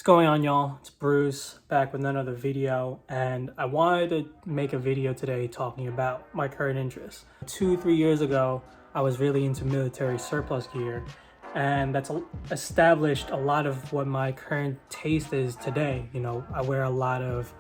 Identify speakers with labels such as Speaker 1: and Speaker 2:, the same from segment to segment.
Speaker 1: going on, y'all? It's Bruce back with another video, and I wanted to make a video today talking about my current interests. 2-3 years ago, I was really into military surplus gear, and that's established a lot of what my current taste is today. You know, I wear a lot of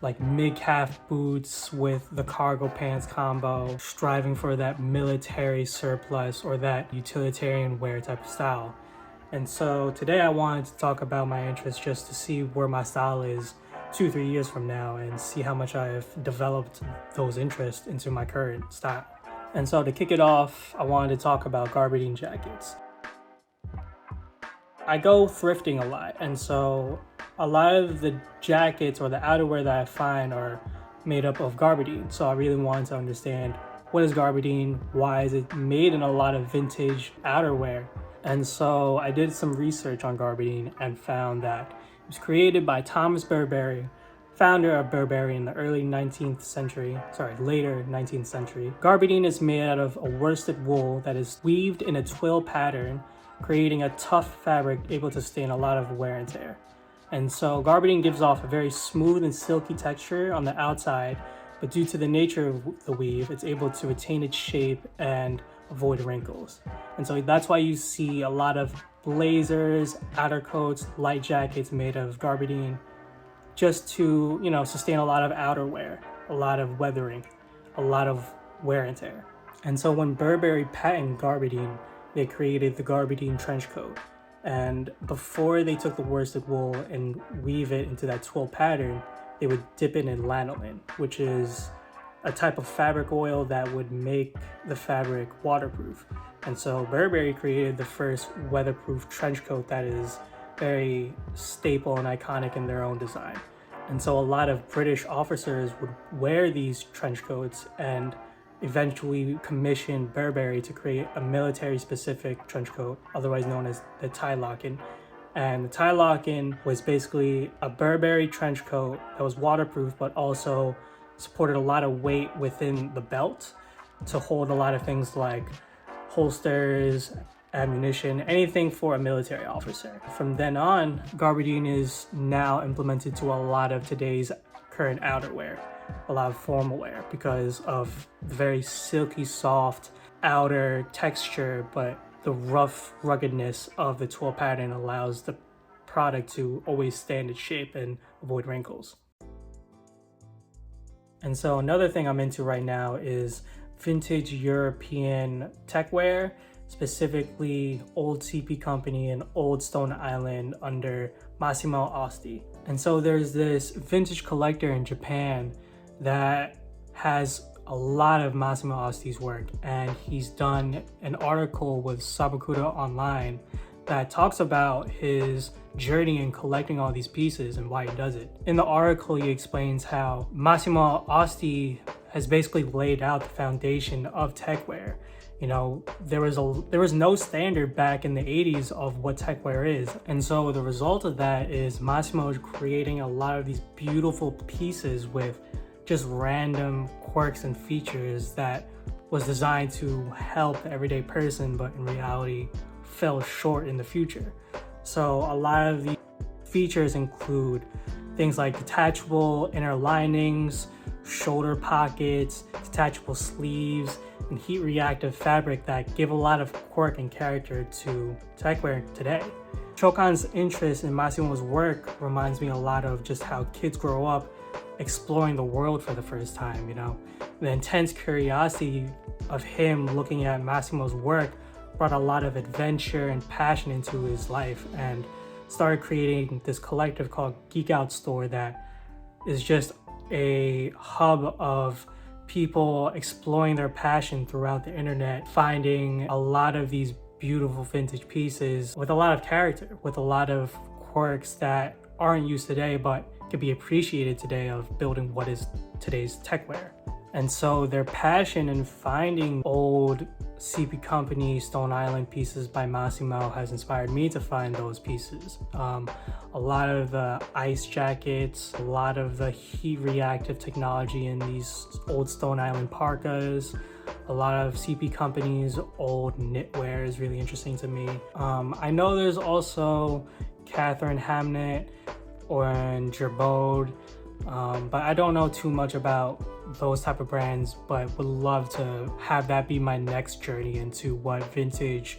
Speaker 1: like mid-calf boots with the cargo pants combo, striving for that military surplus or that utilitarian wear type of style. And so today I wanted to talk about my interests just to see where my style is 2-3 years from now and see how much I've developed those interests into my current style. And so to kick it off, I wanted to talk about gabardine jackets. I go thrifting a lot, and so a lot of the jackets or the outerwear that I find are made up of gabardine. So I really wanted to understand, what is gabardine? Why is it made in a lot of vintage outerwear? And so I did some research on gabardine and found that it was created by Thomas Burberry, founder of Burberry in the later 19th century. Gabardine is made out of a worsted wool that is weaved in a twill pattern, creating a tough fabric able to stand a lot of wear and tear. And so gabardine gives off a very smooth and silky texture on the outside, but due to the nature of the weave, it's able to retain its shape and avoid wrinkles. And so that's why you see a lot of blazers, outer coats, light jackets made of gabardine, just to, you know, sustain a lot of outerwear, a lot of weathering, a lot of wear and tear. And so when Burberry patented gabardine, they created the gabardine trench coat. And before they took the worsted wool and weave it into that twill pattern, they would dip it in lanolin, which is a type of fabric oil that would make the fabric waterproof. And so Burberry created the first weatherproof trench coat that is very staple and iconic in their own design. And so a lot of British officers would wear these trench coats and eventually commissioned Burberry to create a military-specific trench coat, otherwise known as the tie lock-in. And the tie lock-in was basically a Burberry trench coat that was waterproof, but also supported a lot of weight within the belt to hold a lot of things like holsters, ammunition, anything for a military officer. From then on, gabardine is now implemented to a lot of today's current outerwear, a lot of formal wear, because of the very silky, soft outer texture, but the rough ruggedness of the twill pattern allows the product to always stand its shape and avoid wrinkles. And so another thing I'm into right now is vintage European tech wear, specifically old CP Company and old Stone Island under Massimo Osti. And so there's this vintage collector in Japan that has a lot of Massimo Osti's work, and he's done an article with Sabakuda Online that talks about his journey in collecting all these pieces and why he does it. In the article, he explains how Massimo Osti has basically laid out the foundation of techwear. You know, there was no standard back in the 80s of what techwear is. And so the result of that is Massimo is creating a lot of these beautiful pieces with just random quirks and features that was designed to help the everyday person, but in reality fell short in the future. So a lot of the features include things like detachable inner linings, shoulder pockets, detachable sleeves, and heat reactive fabric that give a lot of quirk and character to techwear today. Shokan's interest in Massimo's work reminds me a lot of just how kids grow up exploring the world for the first time, you know. The intense curiosity of him looking at Massimo's work brought a lot of adventure and passion into his life, and started creating this collective called Geek Out Store that is just a hub of people exploring their passion throughout the internet, finding a lot of these beautiful vintage pieces with a lot of character, with a lot of quirks that aren't used today but can be appreciated today of building what is today's techwear. And so their passion in finding old CP Company Stone Island pieces by Massimo has inspired me to find those pieces. A lot of the ice jackets, a lot of the heat reactive technology in these old Stone Island parkas, A lot of CP companies, old knitwear is really interesting to me. I know there's also Catherine Hamnet or Gerbode, but I don't know too much about those type of brands, but would love to have that be my next journey into what vintage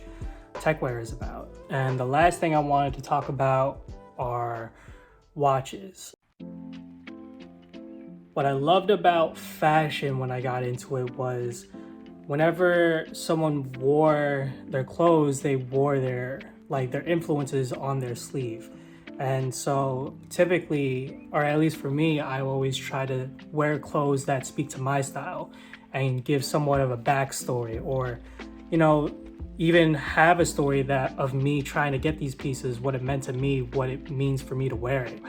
Speaker 1: techwear is about. And the last thing I wanted to talk about are watches. What I loved about fashion when I got into it was whenever someone wore their clothes, they wore their influences on their sleeve. And so typically, or at least for me, I always try to wear clothes that speak to my style and give somewhat of a backstory, or, you know, even have a story that of me trying to get these pieces, what it meant to me, what it means for me to wear it,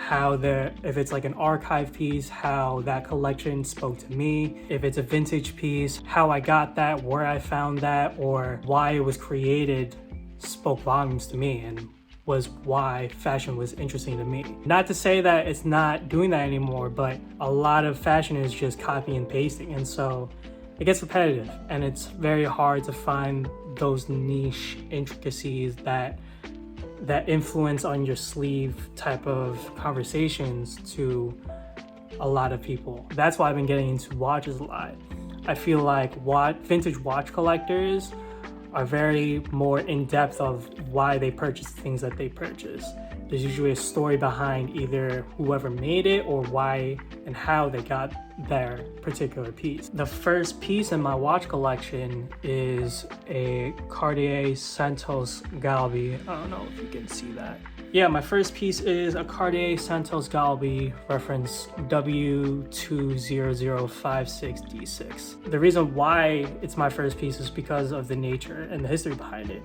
Speaker 1: if it's like an archive piece, how that collection spoke to me, if it's a vintage piece, how I got that, where I found that, or why it was created spoke volumes to me and was why fashion was interesting to me. Not to say that it's not doing that anymore, but a lot of fashion is just copy and pasting, and so it gets repetitive, and it's very hard to find those niche intricacies that influence on your sleeve type of conversations to a lot of people. That's why I've been getting into watches a lot. I feel like vintage watch collectors are very more in depth of why they purchase things that they purchase. There's usually a story behind either whoever made it or why and how they got their particular piece. The first piece in my watch collection is a Cartier Santos Galbi. I don't know if you can see that. Yeah, my first piece is a Cartier Santos Galbi, reference W20056D6. The reason why it's my first piece is because of the nature and the history behind it.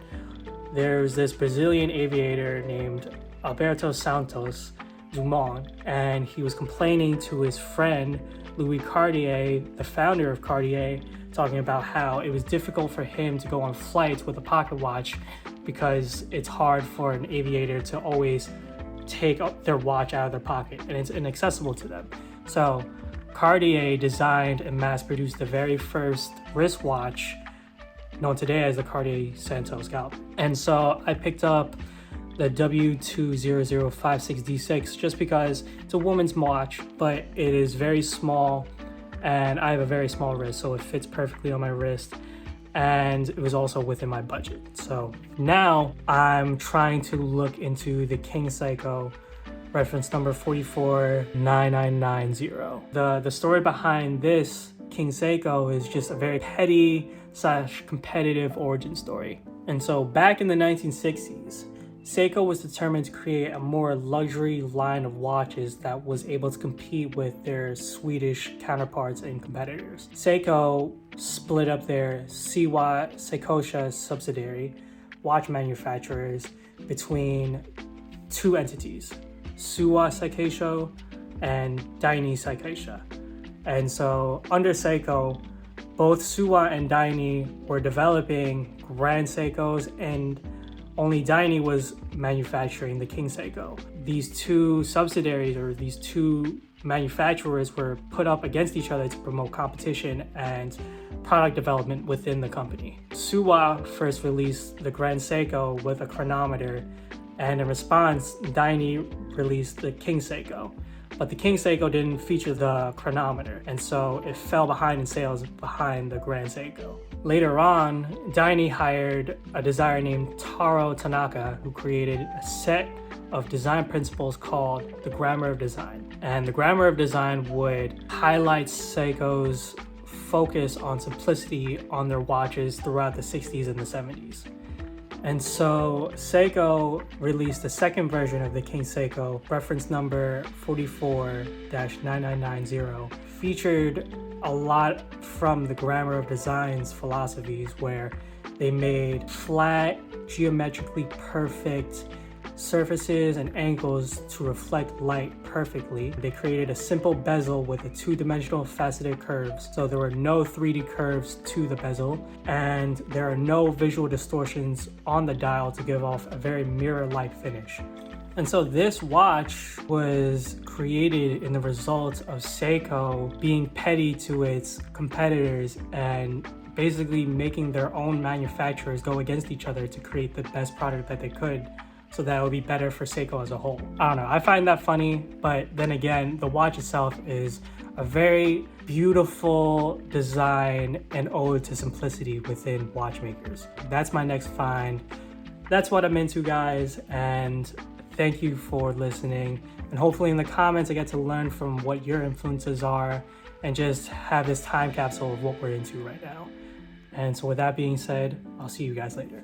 Speaker 1: There's this Brazilian aviator named Alberto Santos Dumont, and he was complaining to his friend Louis Cartier, the founder of Cartier, talking about how it was difficult for him to go on flights with a pocket watch because it's hard for an aviator to always take their watch out of their pocket, and it's inaccessible to them. So Cartier designed and mass-produced the very first wristwatch known today as the Cartier Santos Galbi. And so I picked up the W20056D6 just because it's a woman's watch, but it is very small, and I have a very small wrist, so it fits perfectly on my wrist, and it was also within my budget. So now I'm trying to look into the King Seiko, reference number 449990. The story behind this King Seiko is just a very petty / competitive origin story. And so back in the 1960s, Seiko was determined to create a more luxury line of watches that was able to compete with their Swedish counterparts and competitors. Seiko split up their Seiko Seikosha subsidiary watch manufacturers between two entities, Suwa Seikosha and Daini Seikosha. And so under Seiko, both Suwa and Daini were developing Grand Seikos, and only Daini was manufacturing the King Seiko. These two subsidiaries, or these two manufacturers, were put up against each other to promote competition and product development within the company. Suwa first released the Grand Seiko with a chronometer, and in response, Daini released the King Seiko. But the King Seiko didn't feature the chronometer, and so it fell behind in sales behind the Grand Seiko. Later on, Daini hired a designer named Taro Tanaka, who created a set of design principles called the Grammar of Design. And the Grammar of Design would highlight Seiko's focus on simplicity on their watches throughout the 60s and the 70s. And so Seiko released the second version of the King Seiko, reference number 44-9990, featured a lot from the Grammar of Design's philosophies, where they made flat, geometrically perfect surfaces and angles to reflect light perfectly. They created a simple bezel with a two-dimensional faceted curves, so there were no 3D curves to the bezel, and there are no visual distortions on the dial to give off a very mirror-like finish. And so this watch was created in the result of Seiko being petty to its competitors and basically making their own manufacturers go against each other to create the best product that they could, so that it would be better for Seiko as a whole. I don't know, I find that funny, but then again, the watch itself is a very beautiful design and ode to simplicity within watchmakers. That's my next find. That's what I'm into, guys, and thank you for listening. And hopefully in the comments I get to learn from what your influences are and just have this time capsule of what we're into right now. And so with that being said, I'll see you guys later.